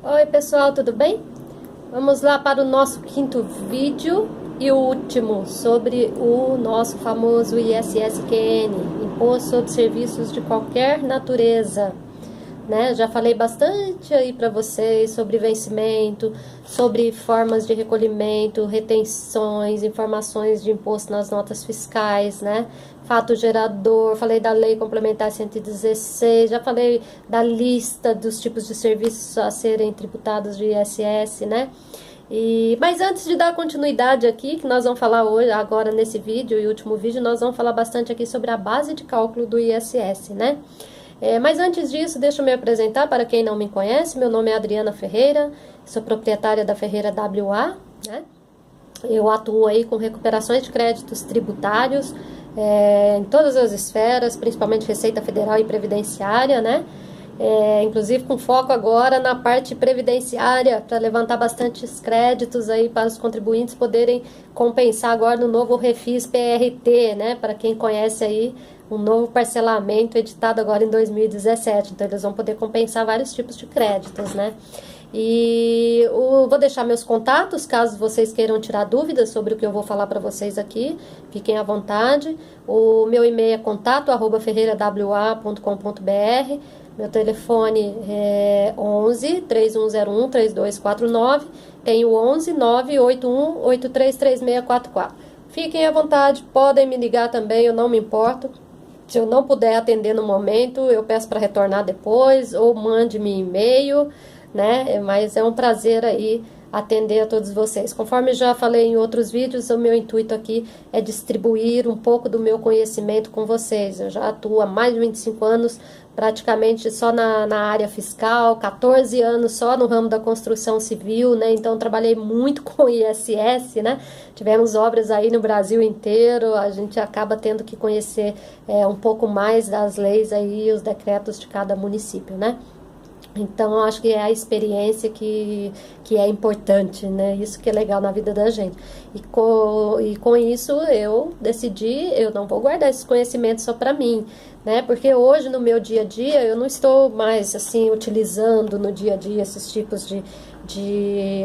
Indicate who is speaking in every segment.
Speaker 1: Oi pessoal, tudo bem? Vamos lá para o nosso quinto vídeo e o último sobre o nosso famoso ISSQN, Imposto sobre Serviços de Qualquer Natureza. Né? Já falei bastante aí para vocês sobre vencimento, sobre formas de recolhimento, retenções, informações de imposto nas notas fiscais, né? Fato gerador, falei da Lei Complementar 116, já falei da lista dos tipos de serviços a serem tributados de ISS, né? Mas antes de dar continuidade aqui, que nós vamos falar hoje, agora nesse vídeo e último vídeo, nós vamos falar bastante aqui sobre a base de cálculo do ISS, né? Mas antes disso, deixa eu me apresentar para quem não me conhece. Meu nome é Adriana Ferreira, sou proprietária da Ferreira WA, né? Eu atuo aí com recuperações de créditos tributários em todas as esferas, principalmente Receita Federal e Previdenciária, né? Inclusive com foco agora na parte previdenciária, para levantar bastantes créditos aí para os contribuintes poderem compensar agora no novo Refis PRT, né? Para quem conhece aí, um novo parcelamento editado agora em 2017, então eles vão poder compensar vários tipos de créditos, né? Vou deixar meus contatos, caso vocês queiram tirar dúvidas sobre o que eu vou falar para vocês aqui, fiquem à vontade. O meu e-mail é contato@ferreirawa.com.br, meu telefone é 11 3101 3249, tem o 11 981 833644. Fiquem à vontade, podem me ligar também, eu não me importo. Se eu não puder atender no momento, eu peço para retornar depois ou mande-me e-mail, né? Mas é um prazer aí atender a todos vocês. Conforme já falei em outros vídeos, o meu intuito aqui é distribuir um pouco do meu conhecimento com vocês. Eu já atuo há mais de 25 anos, praticamente só na área fiscal, 14 anos só no ramo da construção civil, né? Então trabalhei muito com ISS, né? Tivemos obras aí no Brasil inteiro, a gente acaba tendo que conhecer um pouco mais das leis aí, os decretos de cada município, né? Então, eu acho que é a experiência que é importante, né? Isso que é legal na vida da gente. E com isso, eu decidi, eu não vou guardar esses conhecimentos só para mim, né? Porque hoje, no meu dia a dia, eu não estou mais, assim, utilizando no dia a dia esses tipos de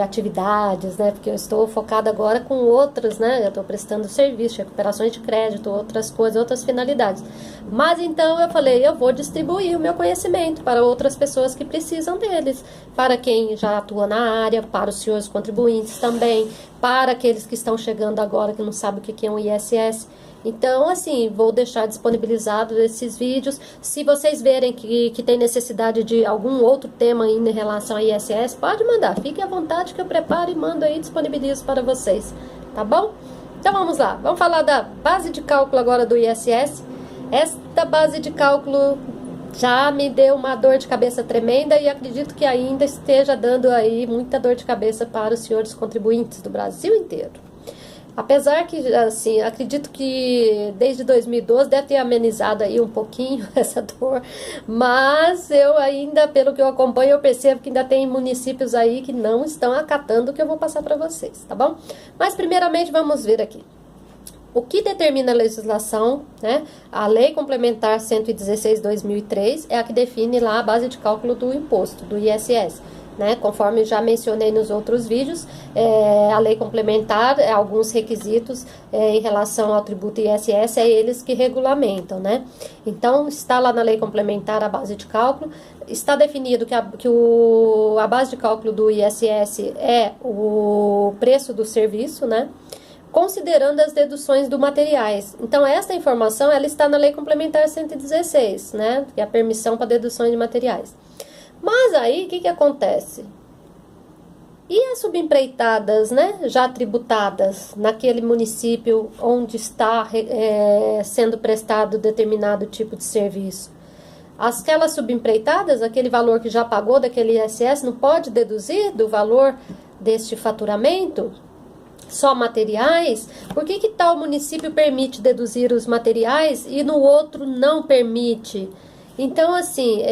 Speaker 1: atividades, né? Porque eu estou focada agora com outras, né? Eu estou prestando serviço, recuperações de crédito, outras coisas, outras finalidades. Mas então eu falei, eu vou distribuir o meu conhecimento para outras pessoas que precisam deles, para quem já atua na área, para os senhores contribuintes também, para aqueles que estão chegando agora que não sabem o que é um ISS. Então, assim, vou deixar disponibilizado esses vídeos. Se vocês verem que tem necessidade de algum outro tema ainda em relação a ISS, pode mandar. Fique à vontade que eu preparo e mando aí, disponibilizo para vocês. Tá bom? Então, vamos lá. Vamos falar da base de cálculo agora do ISS. Esta base de cálculo já me deu uma dor de cabeça tremenda e acredito que ainda esteja dando aí muita dor de cabeça para os senhores contribuintes do Brasil inteiro. Apesar que, assim, acredito que desde 2012 deve ter amenizado aí um pouquinho essa dor, mas eu ainda, pelo que eu acompanho, eu percebo que ainda tem municípios aí que não estão acatando o que eu vou passar para vocês, tá bom? Mas primeiramente vamos ver aqui. O que determina a legislação, né? A Lei Complementar 116/2003 é a que define lá a base de cálculo do imposto, do ISS. Né? Conforme já mencionei nos outros vídeos, a lei complementar, alguns requisitos em relação ao tributo ISS, é eles que regulamentam, né? Então, está lá na lei complementar a base de cálculo, está definido que a base de cálculo do ISS é o preço do serviço, né? Considerando as deduções do materiais. Então, esta informação, ela está na lei complementar 116, né? Que é a permissão para deduções de materiais. Mas aí, o que acontece? E as subempreitadas, né, já tributadas naquele município onde está sendo prestado determinado tipo de serviço? Aquelas subempreitadas, aquele valor que já pagou daquele ISS, não pode deduzir do valor deste faturamento? Só materiais? Por que tal município permite deduzir os materiais e no outro não permite? Então, assim,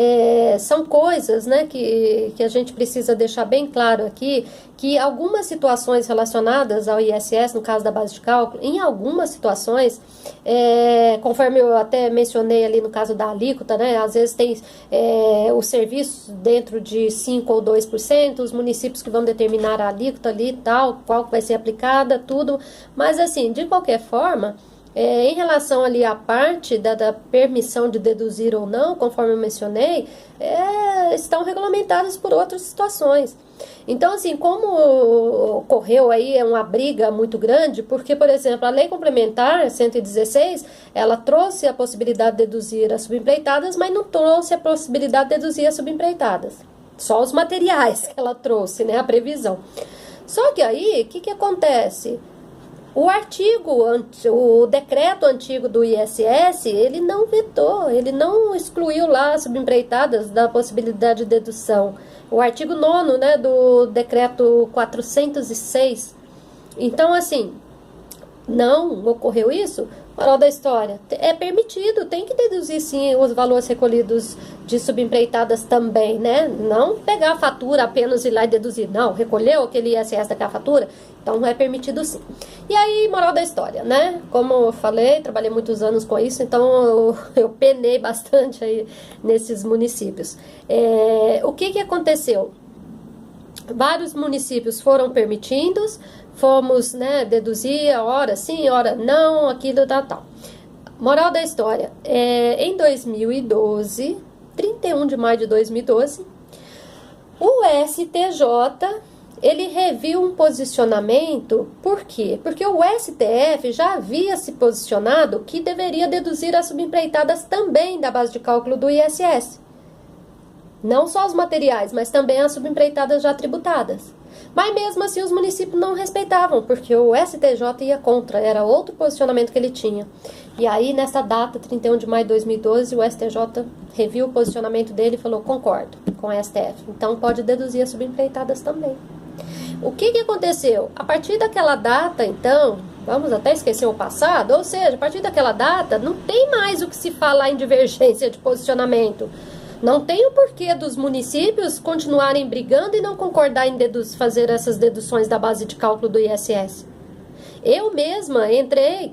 Speaker 1: são coisas, né, que a gente precisa deixar bem claro aqui, que algumas situações relacionadas ao ISS, no caso da base de cálculo, em algumas situações, conforme eu até mencionei ali no caso da alíquota, né, às vezes tem o serviço dentro de 5 ou 2%, os municípios que vão determinar a alíquota ali e tal, qual vai ser aplicada, tudo, mas assim, de qualquer forma, em relação ali à parte da permissão de deduzir ou não, conforme eu mencionei, estão regulamentadas por outras situações. Então, assim, como ocorreu aí uma briga muito grande, porque, por exemplo, a Lei Complementar 116, ela trouxe a possibilidade de deduzir as subempreitadas, mas não trouxe a possibilidade de deduzir as subempreitadas. Só os materiais que ela trouxe, né, a previsão. Só que aí, o que acontece? O decreto antigo do ISS, ele não vetou, ele não excluiu lá as subempreitadas da possibilidade de dedução. O artigo 9º, né, do decreto 406. Então, assim, não ocorreu isso. Moral da história, é permitido, tem que deduzir sim os valores recolhidos de subempreitadas também, né? Não pegar a fatura apenas ir lá e deduzir. Não, recolheu aquele ISS daquela fatura, então é permitido sim. E aí, moral da história, né? Como eu falei, trabalhei muitos anos com isso, então eu penei bastante aí nesses municípios. O que aconteceu? Vários municípios foram permitidos, fomos, né, deduzir a hora sim, hora não, aquilo, tal. Moral da história, em 2012, 31 de maio de 2012, o STJ, ele reviu um posicionamento, por quê? Porque o STF já havia se posicionado que deveria deduzir as subempreitadas também da base de cálculo do ISS. Não só os materiais, mas também as subempreitadas já tributadas. Mas mesmo assim os municípios não respeitavam, porque o STJ ia contra, era outro posicionamento que ele tinha. E aí, nessa data, 31 de maio de 2012, o STJ reviu o posicionamento dele e falou, concordo com o STF. Então, pode deduzir as subempreitadas também. O que aconteceu? A partir daquela data, então, vamos até esquecer o passado, ou seja, a partir daquela data, não tem mais o que se falar em divergência de posicionamento. Não tem o porquê dos municípios continuarem brigando e não concordar em fazer essas deduções da base de cálculo do ISS. Eu mesma entrei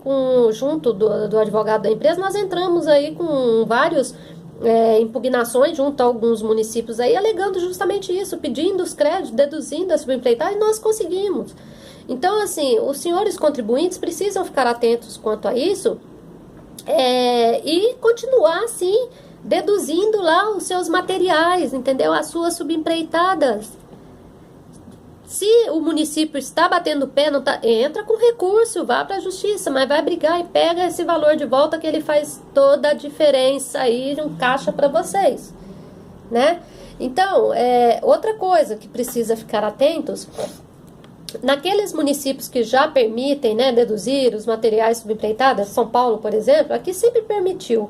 Speaker 1: junto do advogado da empresa, nós entramos aí com vários impugnações junto a alguns municípios aí, alegando justamente isso, pedindo os créditos, deduzindo a subempreitada, e nós conseguimos. Então, assim, os senhores contribuintes precisam ficar atentos quanto a isso e continuar, assim, deduzindo lá os seus materiais, entendeu? As suas subempreitadas. Se o município está batendo o pé, não tá, entra com recurso, vá para a justiça, mas vai brigar e pega esse valor de volta, que ele faz toda a diferença aí, um caixa para vocês, né? Então, outra coisa que precisa ficar atentos, naqueles municípios que já permitem, né, deduzir os materiais subempreitados, São Paulo, por exemplo, aqui sempre permitiu.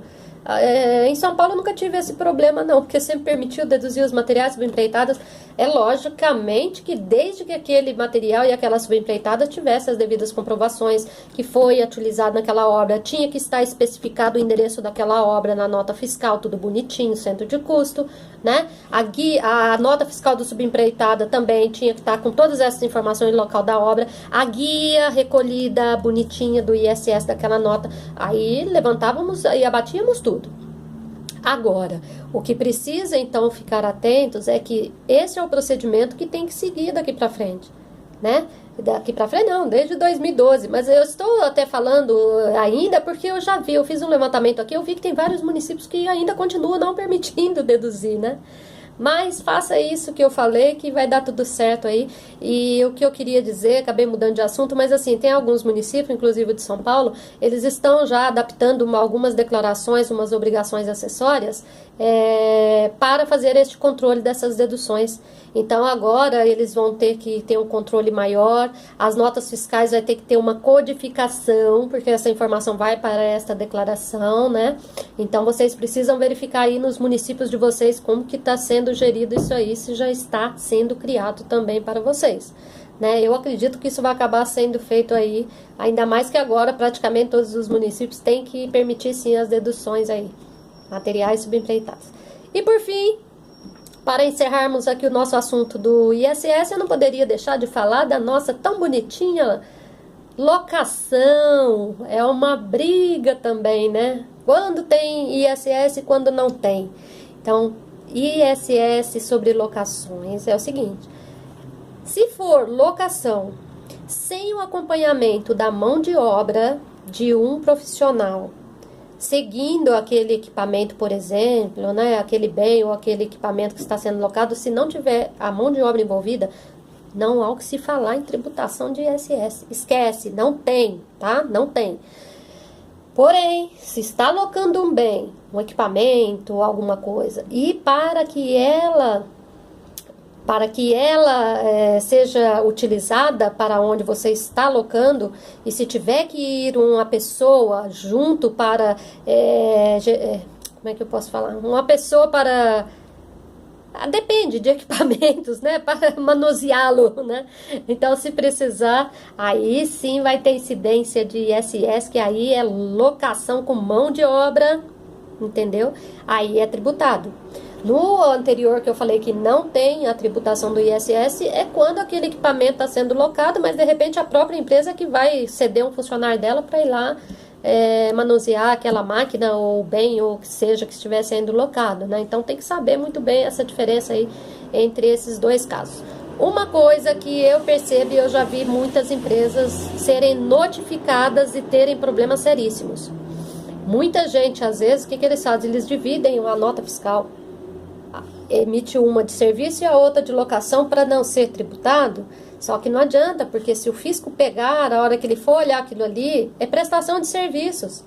Speaker 1: Em São Paulo eu nunca tive esse problema não, porque sempre permitiu deduzir os materiais subempreitados. Logicamente que desde que aquele material e aquela subempreitada tivesse as devidas comprovações que foi utilizado naquela obra, tinha que estar especificado o endereço daquela obra na nota fiscal, tudo bonitinho, centro de custo, né? A nota fiscal do subempreitada também tinha que estar com todas essas informações no local da obra, a guia recolhida bonitinha do ISS daquela nota, aí levantávamos e abatíamos tudo. Agora, o que precisa então ficar atentos é que esse é o procedimento que tem que seguir daqui para frente, né? Daqui para frente não, desde 2012, mas eu estou até falando ainda porque eu fiz um levantamento aqui, eu vi que tem vários municípios que ainda continuam não permitindo deduzir, né? Mas faça isso que eu falei, que vai dar tudo certo aí. E o que eu queria dizer, acabei mudando de assunto, mas assim, tem alguns municípios, inclusive de São Paulo, eles estão já adaptando algumas declarações, umas obrigações acessórias para fazer este controle dessas deduções. Então agora eles vão ter que ter um controle maior, as notas fiscais vai ter que ter uma codificação, porque essa informação vai para esta declaração, né? Então vocês precisam verificar aí nos municípios de vocês como que está sendo gerido isso aí, se já está sendo criado também para vocês, né? Eu acredito que isso vai acabar sendo feito aí, ainda mais que agora praticamente todos os municípios têm que permitir sim as deduções aí. materiais subempreitados. E por fim, para encerrarmos aqui o nosso assunto do ISS, eu não poderia deixar de falar da nossa tão bonitinha locação. É uma briga também, né? Quando tem ISS e quando não tem. Então, ISS sobre locações é o seguinte: se for locação sem o acompanhamento da mão de obra de um profissional, seguindo aquele equipamento, por exemplo, né, aquele bem ou aquele equipamento que está sendo locado, se não tiver a mão de obra envolvida, não há o que se falar em tributação de ISS. Esquece, não tem, tá? Não tem. Porém, se está alocando um bem, um equipamento, alguma coisa, e para que ela seja utilizada para onde você está alocando, e se tiver que ir uma pessoa junto para, como é que eu posso falar? Uma pessoa para... depende de equipamentos, né? Para manuseá-lo, né? Então, se precisar, aí sim vai ter incidência de ISS, que aí é locação com mão de obra, entendeu? Aí é tributado. No anterior que eu falei que não tem a tributação do ISS, é quando aquele equipamento está sendo locado, mas de repente a própria empresa que vai ceder um funcionário dela para ir lá manusear aquela máquina ou bem ou que seja que estiver sendo locado, né? Então tem que saber muito bem essa diferença aí entre esses dois casos. Uma coisa que eu percebo e eu já vi muitas empresas serem notificadas e terem problemas seríssimos. Muita gente, às vezes, o que eles fazem? Eles dividem a nota fiscal, emite uma de serviço e a outra de locação para não ser tributado. Só que não adianta, porque se o fisco pegar, a hora que ele for olhar aquilo ali, é prestação de serviços,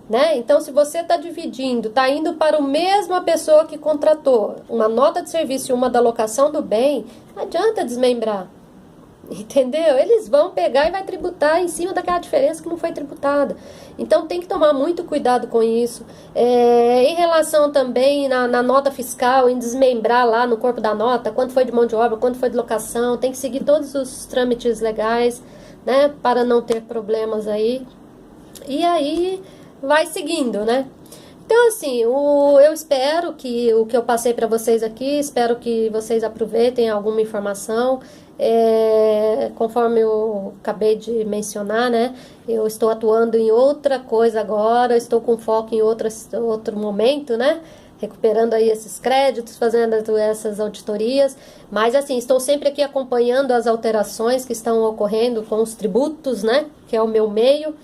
Speaker 1: né? Então, se você está dividindo, está indo para a mesma pessoa que contratou uma nota de serviço e uma da locação do bem, não adianta desmembrar, entendeu? Eles vão pegar e vai tributar em cima daquela diferença que não foi tributada. Então tem que tomar muito cuidado com isso. Em relação também na nota fiscal, em desmembrar lá no corpo da nota, quanto foi de mão de obra, quanto foi de locação, tem que seguir todos os trâmites legais, né, para não ter problemas aí. E aí vai seguindo, né? Então, assim, eu espero que o que eu passei para vocês aqui, espero que vocês aproveitem alguma informação. Conforme eu acabei de mencionar, né, eu estou atuando em outra coisa agora, estou com foco em outro momento, né, recuperando aí esses créditos, fazendo essas auditorias, mas assim, estou sempre aqui acompanhando as alterações que estão ocorrendo com os tributos, né, que é o meu meio,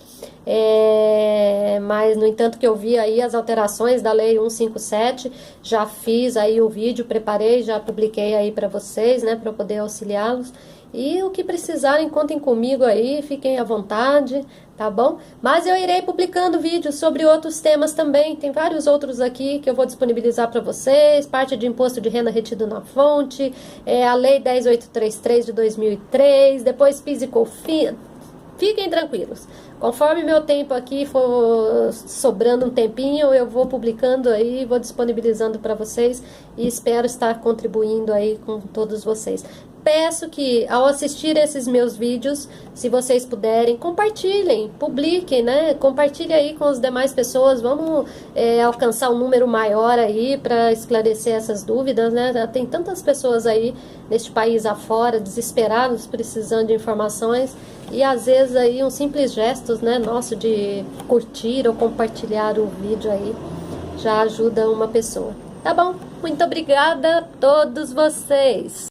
Speaker 1: mas no entanto que eu vi aí as alterações da lei 157, já fiz aí o vídeo, preparei, já publiquei aí para vocês, né, para poder auxiliá-los. E o que precisarem, contem comigo aí, fiquem à vontade, tá bom? Mas eu irei publicando vídeos sobre outros temas também, tem vários outros aqui que eu vou disponibilizar para vocês, parte de imposto de renda retido na fonte, a lei 10833 de 2003, depois PIS e COFINS. Fiquem tranquilos, conforme meu tempo aqui for sobrando um tempinho, eu vou publicando aí, vou disponibilizando para vocês e espero estar contribuindo aí com todos vocês. Peço que ao assistir esses meus vídeos, se vocês puderem, compartilhem, publiquem, né? Compartilhem aí com as demais pessoas, vamos alcançar um número maior aí para esclarecer essas dúvidas, né? Tem tantas pessoas aí neste país afora, desesperados, precisando de informações e às vezes aí um simples gesto, né, nosso de curtir ou compartilhar o vídeo aí já ajuda uma pessoa. Tá bom? Muito obrigada a todos vocês!